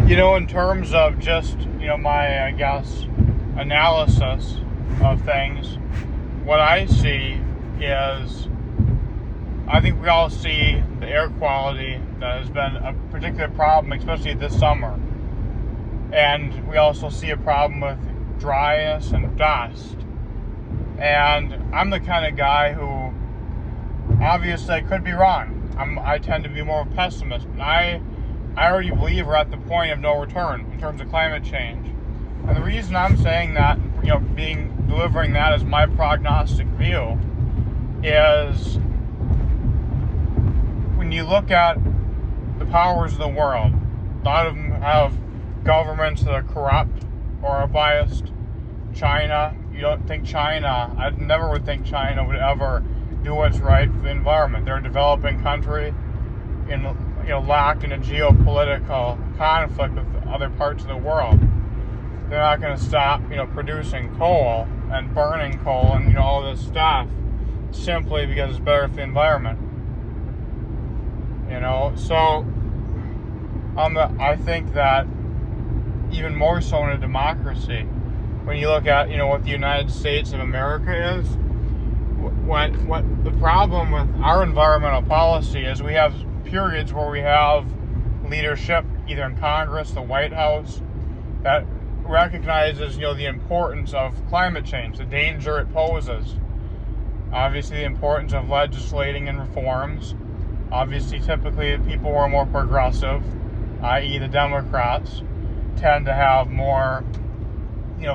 In terms of just, my, I guess, analysis of things, what I see is, I think we all see the air quality that has been a particular problem, especially this summer. And we also see a problem with dryness and dust. And I'm the kind of guy who, obviously, I could be wrong. I tend to be more of a pessimist. And I already believe we're at the point of no return in terms of climate change. And the reason I'm saying that, delivering that as my prognostic view, is when you look at the powers of the world, a lot of them have governments that are corrupt or are biased. China, you don't think China, I never would think China would ever do what's right for the environment. They're a developing country locked in a geopolitical conflict with other parts of the world. They're not going to stop, producing coal and burning coal and, all this stuff simply because it's better for the environment. So I think that even more so in a democracy, when you look at, what the United States of America is, what the problem with our environmental policy is, we have periods where we have leadership, either in Congress, the White House, that recognizes, the importance of climate change, the danger it poses. Obviously, the importance of legislating and reforms. Obviously, typically, people who are more progressive, i.e. the Democrats, tend to have more,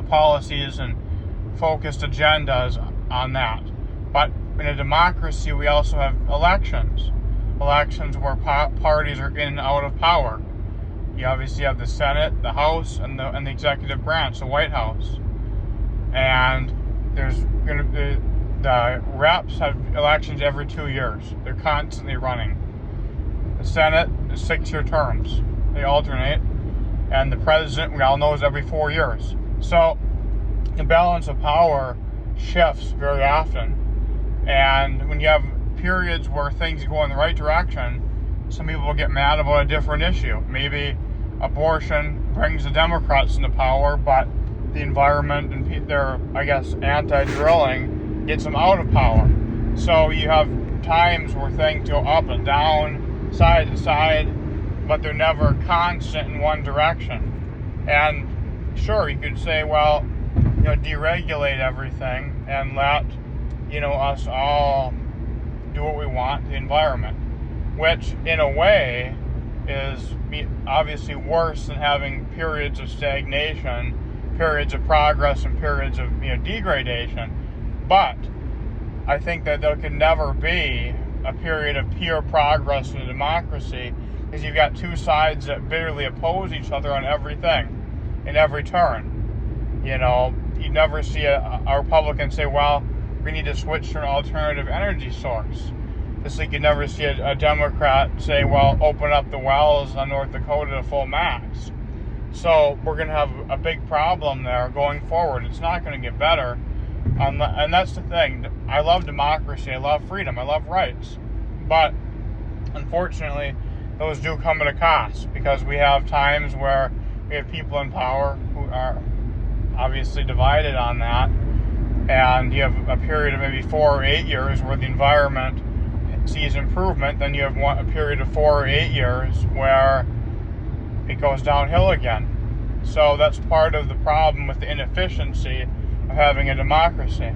policies and focused agendas on that. But in a democracy, we also have elections where parties are in and out of power. You obviously have the Senate, the House, and the executive branch, the White House. And there's going to be, the reps have elections every 2 years. They're constantly running. The Senate is 6-year terms. They alternate. And the president, we all know, is every 4 years. So the balance of power shifts very often. And when you have periods where things go in the right direction, some people will get mad about a different issue. Maybe abortion brings the Democrats into power, but the environment and their, anti-drilling gets them out of power. So you have times where things go up and down, side to side, but they're never constant in one direction. And sure, you could say, well, deregulate everything and let, us all do what we want to the environment, which in a way is obviously worse than having periods of stagnation, periods of progress, and periods of degradation. But I think that there can never be a period of pure progress in a democracy, because you've got two sides that bitterly oppose each other on everything, in every turn. You never see a Republican say, well, we need to switch to an alternative energy source. Just like you never see a Democrat say, well, open up the wells on North Dakota to full max. So we're going to have a big problem there going forward. It's not going to get better. And that's the thing. I love democracy. I love freedom. I love rights. But unfortunately, those do come at a cost, because we have times where we have people in power who are obviously divided on that. And you have a period of maybe 4 or 8 years where the environment sees improvement. Then you have a period of 4 or 8 years where it goes downhill again. So that's part of the problem with the inefficiency of having a democracy.